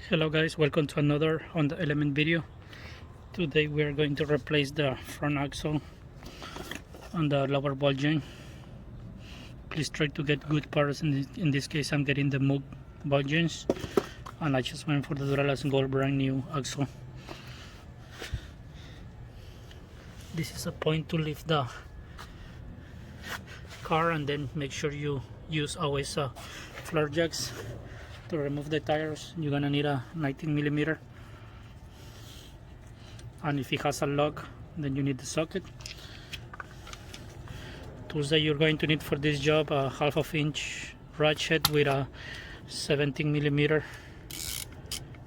Hello guys, welcome to another on the element video. Today we are going to replace the front axle on the lower ball joint. Please try to get good parts. In this case I'm getting the Moog ball joints, and I just went for the Duralast Gold brand new axle. This is a point to lift the car, and then make sure you use always floor jacks. To remove the tires you're gonna need a 19mm, and if it has a lock then you need the socket. Tools that you're going to need for this job: a 1/2 inch ratchet with a 17mm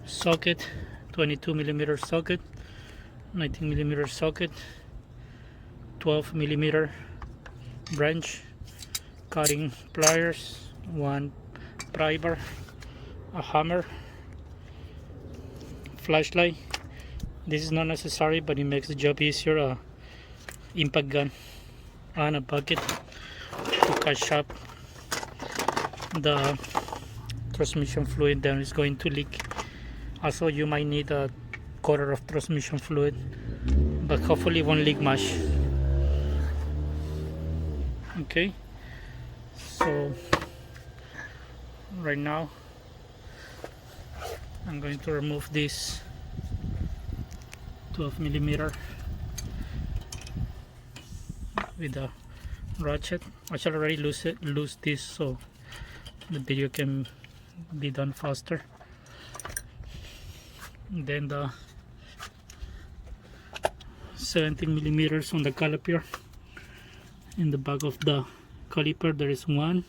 socket, 22mm socket, 19mm socket, 12mm branch, cutting pliers, one pry bar, a hammer, flashlight. This is not necessary, but it makes the job easier. A impact gun and a bucket to catch up the transmission fluid that is going to leak. Also, you might need a quarter of transmission fluid, but hopefully it won't leak much. Okay, so right now I'm going to remove this 12mm with the ratchet. I shall already lose this so the video can be done faster. Then the 17mm on the caliper. In the back of the caliper there is one,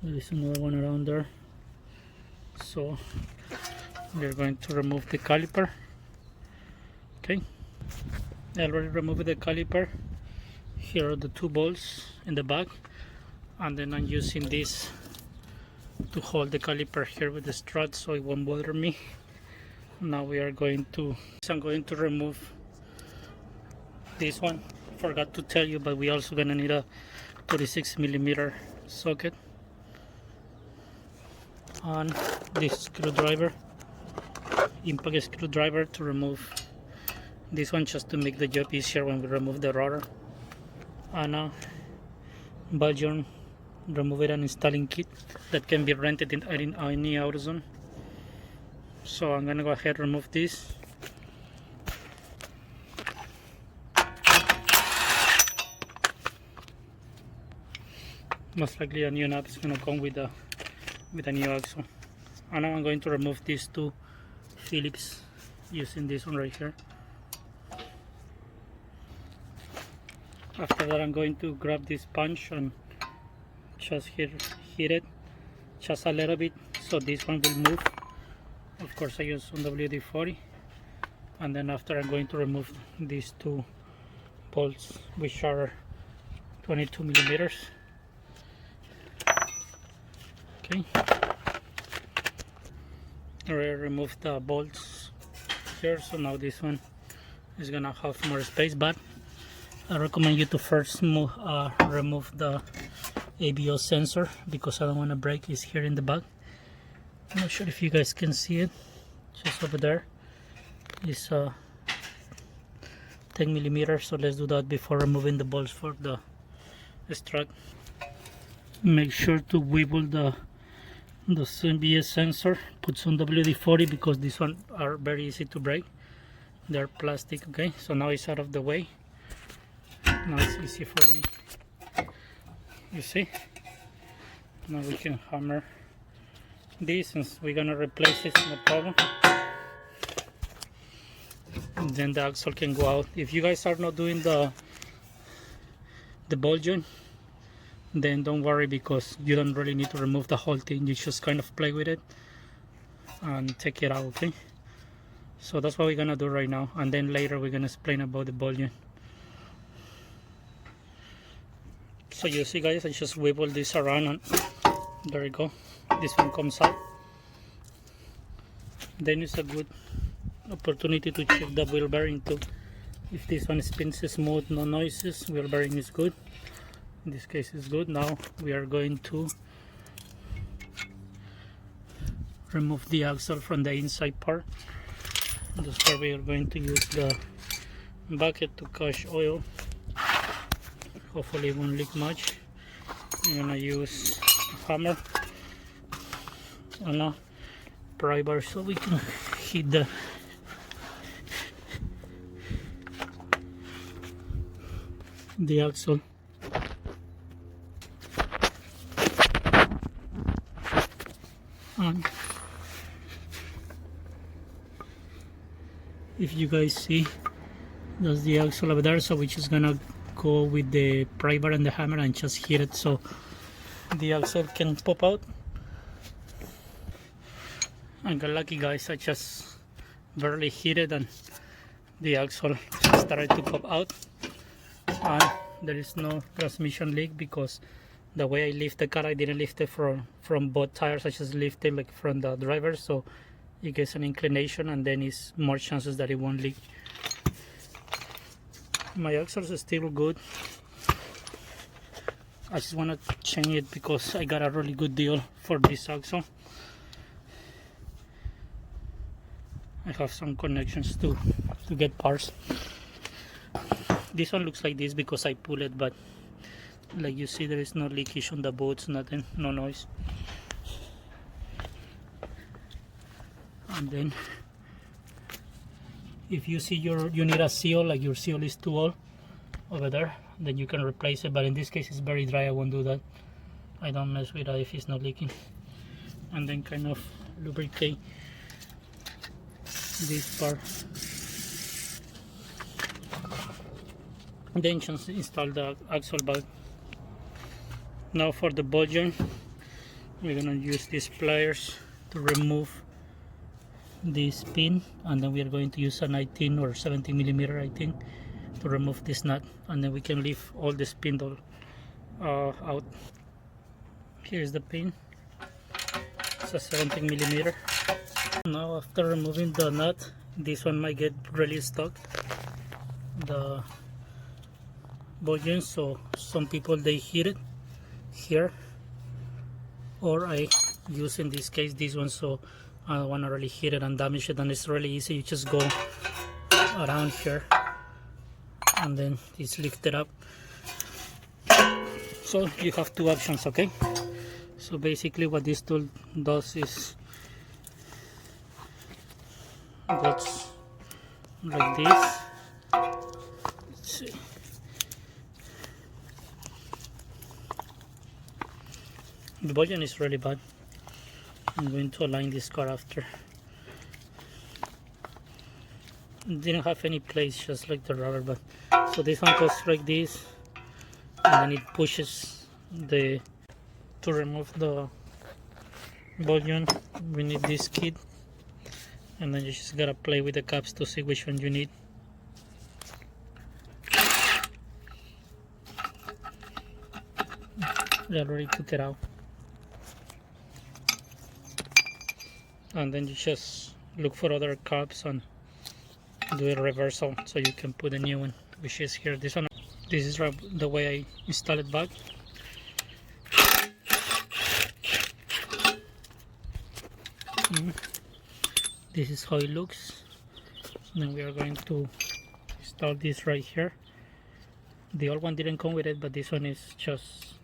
there is another one around there, so we're going to remove the caliper. Okay, I already removed the caliper. Here are the two bolts in the back, and then I'm using this to hold the caliper here with the strut so it won't bother me. Now I'm going to remove this one. Forgot to tell you, but we also gonna need a 36mm socket and this screwdriver, impact screwdriver, to remove this one, just to make the job easier when we remove the rotor, and a ball joint remover and installing kit that can be rented in any AutoZone. So I'm gonna go ahead and remove this. Most likely a new nut is going to come with a new axle. And now I'm going to remove these two Phillips using this one right here. After that I'm going to grab this punch and just hit it just a little bit so this one will move. Of course I use on WD-40, and then after I'm going to remove these two bolts, which are 22mm. Okay, I removed the bolts here, so now this one is gonna have more space, but I recommend you to first remove the ABO sensor, because I don't want to break. It's here in the back. I'm not sure if you guys can see it, just over there. It's 10mm, so let's do that before removing the bolts for the strut. Make sure to wiggle the ABS sensor. Put some WD-40 because these ones are very easy to break. They're plastic. Okay, so now it's out of the way. Now it's easy for me. You see? Now we can hammer this, since we're gonna replace it, no problem. And then the axle can go out. If you guys are not doing the ball joint, then don't worry, because you don't really need to remove the whole thing. You just kind of play with it and take it out. Okay, so that's what we're gonna do right now, and then later we're gonna explain about the ball joint. So you see guys, I just wiggle this around and there you go, this one comes out. Then it's a good opportunity to check the wheel bearing too. If this one spins smooth, no noises, wheel bearing is good. In this case is good. Now we are going to remove the axle from the inside part. That's where we are going to use the bucket to catch oil. Hopefully it won't leak much. I'm gonna use a hammer and a pry bar so we can hit the axle. And if you guys see, that's the axle over there, so we're just gonna go with the pry bar and the hammer and just hit it so the axle can pop out. I got lucky, guys. I just barely hit it and the axle started to pop out, and there is no transmission leak because the way I lift the car, I didn't lift it from both tires. I just lifted like from the driver, so it gets an inclination and then it's more chances that it won't leak. My axles are still good. I just want to change it because I got a really good deal for this axle. I have some connections to get parts. This one looks like this because I pull it, but like you see, there is no leakage on the bolts, nothing, no noise. And then if you see you need a seal, like your seal is too old over there, then you can replace it, but in this case it's very dry, I won't do that. I don't mess with that if it's not leaking. And then kind of lubricate this part. Then just install the axle bag. Now for the ball joint, we're gonna use these pliers to remove this pin, and then we are going to use a 19 or 17 millimeter, I think, to remove this nut, and then we can leave all the spindle out. Here's the pin. It's a 17 millimeter. Now after removing the nut, this one might get really stuck, the ball joint, so some people they hit it here, or I use in this case this one, so I don't want to really hit it and damage it, and it's really easy. You just go around here and then it's lifted up. So you have two options, okay? So basically what this tool does is goes like this. Let's see. The button is really bad. I'm going to align this car after. It didn't have any place, just like the rubber, but so this one goes like this, and then it pushes to remove the button. We need this kit, and then you just gotta play with the caps to see which one you need. I already took it out. And then you just look for other caps and do a reversal so you can put a new one, which is here. This one, this is the way I install it back. This is how it looks. Then we are going to install this right here. The old one didn't come with it, but this one is just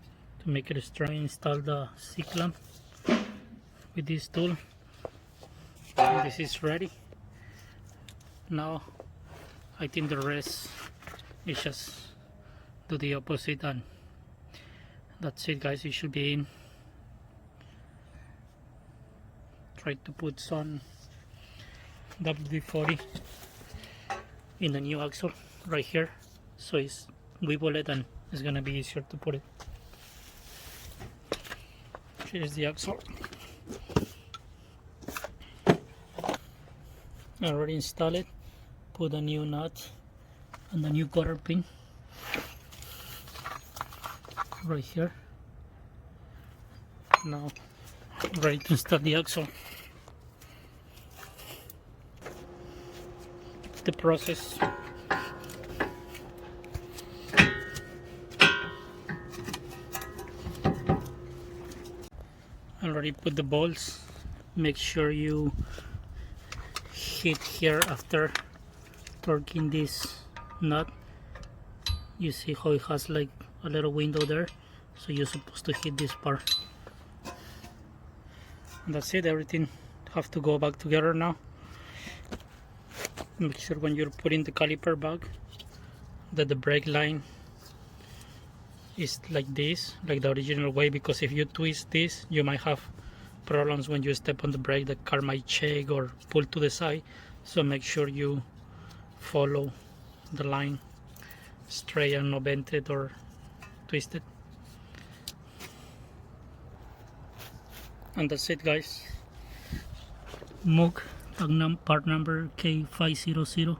to make it strong. Install the C-clamp with this tool. And this is ready. Now I think the rest is just do the opposite, and that's it, guys. You should be in. Try to put some WD-40 in the new axle right here, so it's wibble it and it's gonna be easier to put it. Here's the axle. I already installed it. Put a new nut and a new quarter pin right here. Now ready to install the axle. The process. I already put the bolts make sure you hit here after torquing this nut. You see how it has like a little window there, so you're supposed to hit this part. And that's it. Everything have to go back together now. Make sure when you're putting the caliper back that the brake line is like this, like the original way, because if you twist this you might have problems when you step on the brake. The car might shake or pull to the side, so make sure you follow the line straight and not bent or twisted. And that's it, guys. Moog part number K50004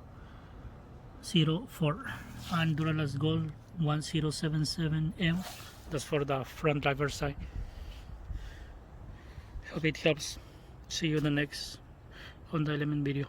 and Duralast Gold 1077M. That's for the front driver side. Hope it helps. See you in the next Honda Element video.